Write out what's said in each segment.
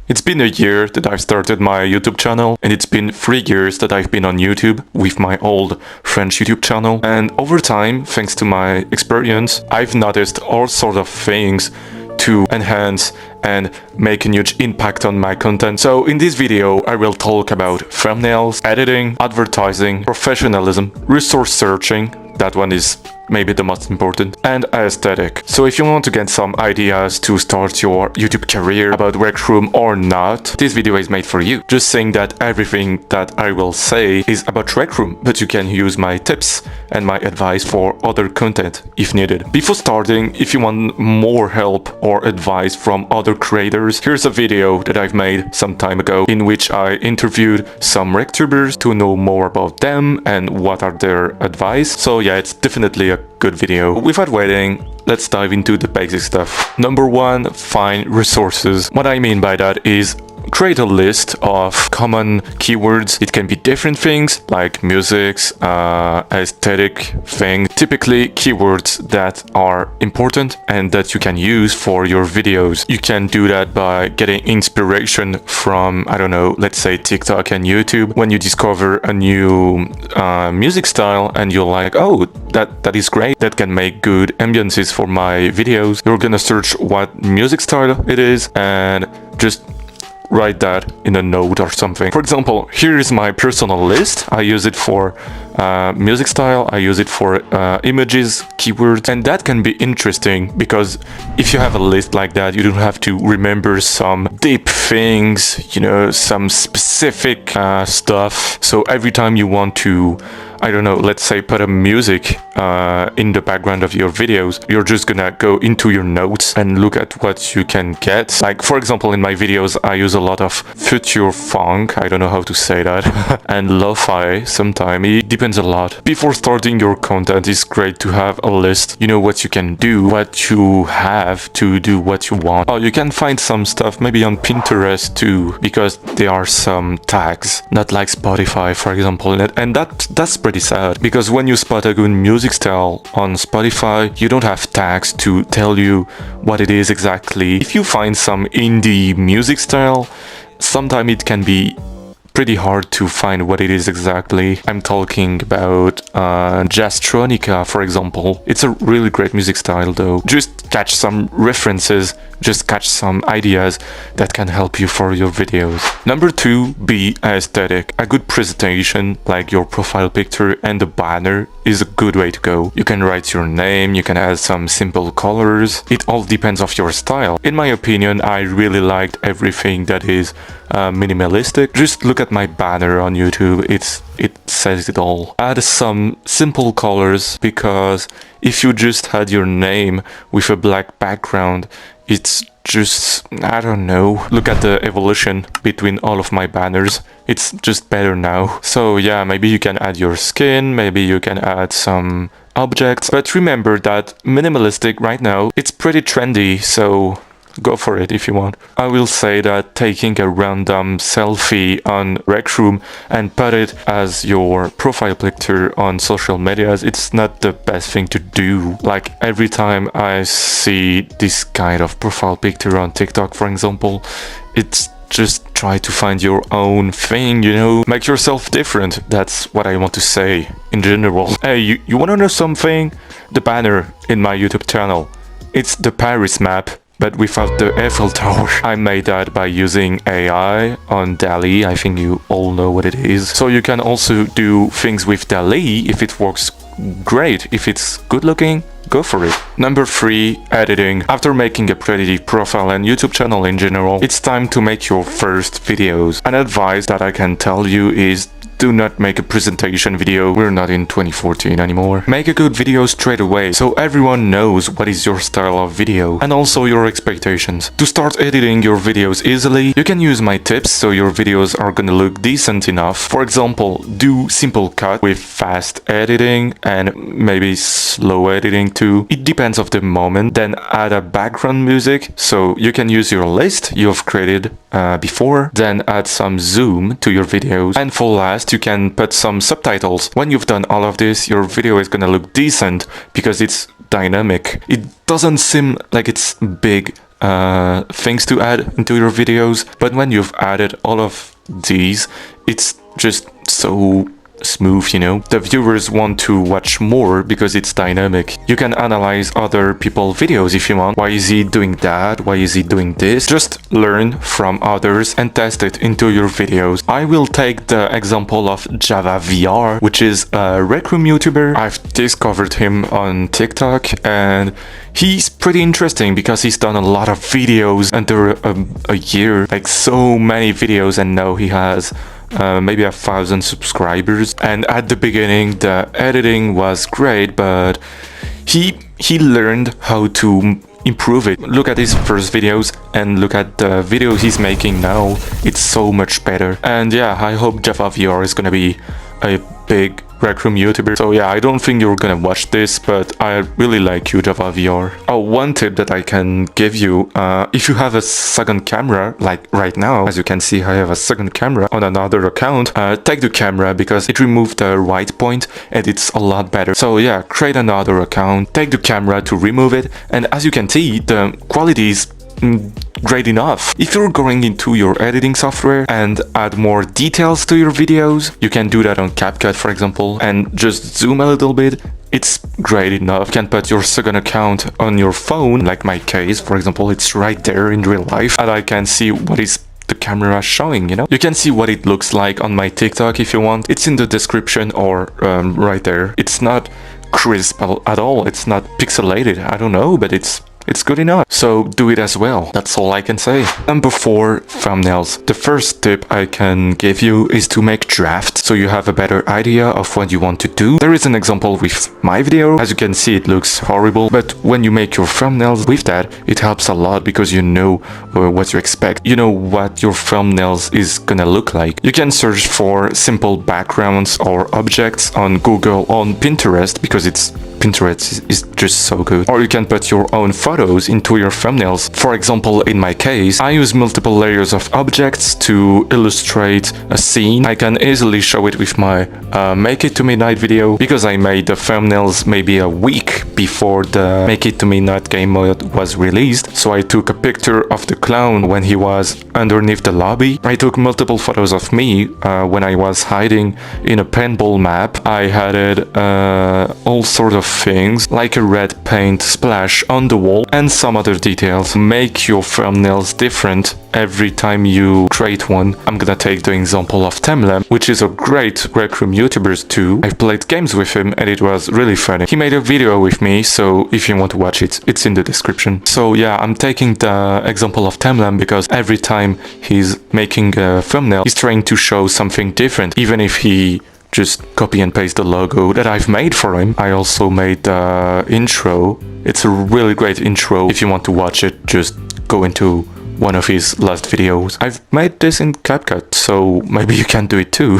It's been a year that I've started my YouTube channel, and it's been 3 years that I've been on YouTube with my old French YouTube channel. And over time, thanks to my experience, I've noticed all sorts of things to enhance and make a huge impact on my content. So in this video, I will talk about thumbnails, editing, advertising, professionalism, resource searching, that one is maybe the most important, and aesthetic. So if you want to get some ideas to start your YouTube career about Rec Room or not, this video is made for you. Just saying that everything that I will say is about Rec Room, but you can use my tips and my advice for other content if needed. Before starting, if you want more help or advice from other creators, here's a video that I've made some time ago in which I interviewed some RecTubers to know more about them and what are their advice. So yeah, it's definitely a good video. Without waiting, let's dive into the basic stuff. Number one, find resources. What I mean by that is create a list of common keywords. It can be different things like musics, aesthetic thing, typically keywords that are important and that you can use for your videos. You can do that by getting inspiration from, I don't know, let's say TikTok and YouTube. When you discover a new music style and you're like, oh, that is great, that can make good ambiences for my videos, you're gonna search what music style it is and just write that in a note or something. For example, here is my personal list. I use it for music style, I use it for images, keywords, and that can be interesting because if you have a list like that, you don't have to remember some deep things, you know, some specific stuff. So every time you want to, I don't know, let's say put a music in the background of your videos, you're just gonna go into your notes and look at what you can get. Like, for example, in my videos, I use a lot of future funk, I don't know how to say that, and lo-fi sometimes. It depends a lot. Before starting your content, it's great to have a list. You know what you can do, what you have to do, what you want. Oh, you can find some stuff maybe on Pinterest too, because there are some tags, not like Spotify, for example, and that's pretty sad, because when you spot a good music style on Spotify, you don't have tags to tell you what it is exactly. If you find some indie music style, sometimes it can be pretty hard to find what it is exactly. I'm talking about Jazztronica, for example. It's a really great music style though. Just catch some references, just catch some ideas that can help you for your videos. Number two, be aesthetic. A good presentation, like your profile picture and the banner, is a good way to go. You can write your name, you can add some simple colors. It all depends on your style. In my opinion, I really liked everything that is minimalistic. Just look at my banner on YouTube, it says it all. Add some simple colors, because if you just had your name with a black background, it's just, I don't know. Look at the evolution between all of my banners. It's just better now. So yeah, maybe you can add your skin, maybe you can add some objects. But remember that minimalistic right now, it's pretty trendy, so go for it if you want. I will say that taking a random selfie on Rec Room and put it as your profile picture on social medias, it's not the best thing to do. Like, every time I see this kind of profile picture on TikTok, for example, it's just try to find your own thing, you know, make yourself different. That's what I want to say in general. Hey, you want to know something? The banner in my YouTube channel, it's the Paris map, but without the Eiffel Tower. I made that by using AI on DALL-E. I think you all know what it is. So you can also do things with DALL-E. If it works great, if it's good looking, go for it. Number three, editing. After making a pretty profile and YouTube channel in general, it's time to make your first videos. An advice that I can tell you is, do not make a presentation video. We're not in 2014 anymore. Make a good video straight away, so everyone knows what is your style of video and also your expectations. To start editing your videos easily, you can use my tips so your videos are gonna look decent enough. For example, do simple cut with fast editing and maybe slow editing too. It depends of the moment. Then add a background music, so you can use your list you've created before. Then add some zoom to your videos, and for last, you can put some subtitles. When you've done all of this, your video is gonna look decent because it's dynamic. It doesn't seem like it's big things to add into your videos, but when you've added all of these, it's just so smooth, you know. The viewers want to watch more because it's dynamic. You can analyze other people's videos if you want. Why is he doing that? Why is he doing this? Just learn from others and test it into your videos. I will take the example of Java VR, which is a Rec Room YouTuber. I've discovered him on TikTok and he's pretty interesting because he's done a lot of videos under a year, like so many videos, and now he has maybe 1,000 subscribers. And at the beginning the editing was great, but he learned how to improve it. Look at his first videos and look at the video he's making now. It's so much better. And yeah, I hope Java VR is gonna be a big Rec Room YouTuber. So yeah, I don't think you're gonna watch this, but I really like you, Java VR. Oh, one tip that I can give you, if you have a second camera, like right now, as you can see, I have a second camera on another account, take the camera because it removes the white point and it's a lot better. So yeah, create another account, take the camera to remove it, and as you can see, the quality is great enough. If you're going into your editing software and add more details to your videos, you can do that on CapCut, for example, and just zoom a little bit. It's great enough. You can put your second account on your phone, like my case, for example, it's right there in real life, and I can see what is the camera showing, you know. You can see what it looks like on my TikTok if you want. It's in the description or right there. It's not crisp at all. It's not pixelated. I don't know, but it's good enough. So do it as well. That's all I can say. Number 4, thumbnails. The first tip I can give you is to make drafts so you have a better idea of what you want to do. There is an example with my video. As you can see, it looks horrible, but when you make your thumbnails with that, it helps a lot because you know what you expect. You know what your thumbnails is gonna look like. You can search for simple backgrounds or objects on Google, on Pinterest, because Pinterest is just so good. Or you can put your own photos into your thumbnails. For example, in my case, I use multiple layers of objects to illustrate a scene. I can easily show it with my Make It to Midnight video because I made the thumbnails maybe a week before the Make It to Midnight game mode was released. So I took a picture of the clown when he was underneath the lobby. I took multiple photos of me when I was hiding in a paintball map. I added all sorts of things like a red paint splash on the wall and some other details. Make your thumbnails different every time you create one. I'm gonna take the example of Temlem, which is a great Rec Room YouTuber too. I've played games with him and it was really funny. He made a video with me, so if you want to watch it, it's in the description. So yeah, I'm taking the example of Temlem because every time he's making a thumbnail, he's trying to show something different, even if he just copy and paste the logo that I've made for him. I also made the intro. It's a really great intro. If you want to watch it, just go into one of his last videos. I've made this in CapCut, so maybe you can do it too.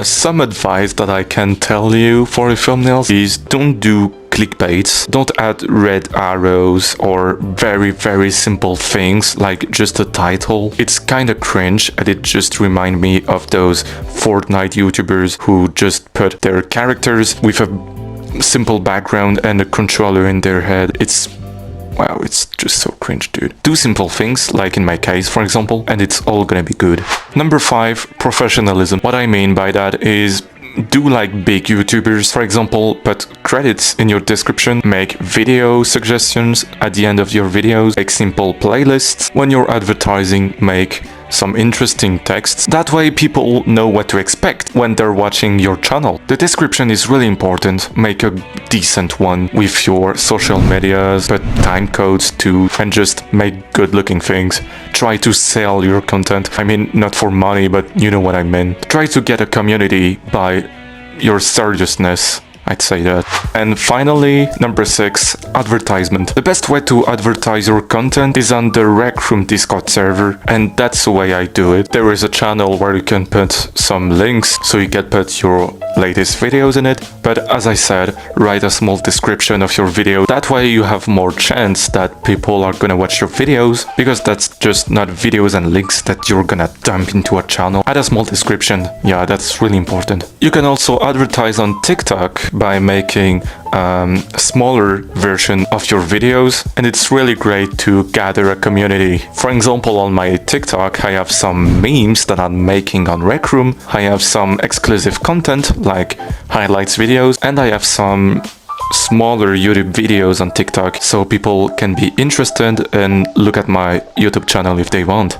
Some advice that I can tell you for the thumbnails is don't do clickbaits. Don't add red arrows or very simple things like just a title. It's kinda cringe and it just reminds me of those Fortnite YouTubers who just put their characters with a simple background and a controller in their head. Wow, it's just so cringe, dude. Do simple things, like in my case, for example, and it's all gonna be good. Number 5, professionalism. What I mean by that is do like big YouTubers. For example, put credits in your description, make video suggestions at the end of your videos, make simple playlists. When you're advertising, make some interesting texts. That way people know what to expect when they're watching your channel. The description is really important. Make a decent one with your social medias, put time codes too, and just make good looking things. Try to sell your content. I mean, not for money, but you know what I mean. Try to get a community by your seriousness. I'd say that. And finally, number 6, advertisement. The best way to advertise your content is on the Rec Room Discord server, and that's the way I do it. There is a channel where you can put some links so you can put your latest videos in it, but as I said, write a small description of your video. That way you have more chance that people are gonna watch your videos, because that's just not videos and links that you're gonna dump into a channel. Add a small description. Yeah, that's really important. You can also advertise on TikTok by making smaller version of your videos, and it's really great to gather a community. For example, on my TikTok, I have some memes that I'm making on Rec Room, I have some exclusive content like highlights videos, and I have some smaller YouTube videos on TikTok, so people can be interested and look at my YouTube channel if they want.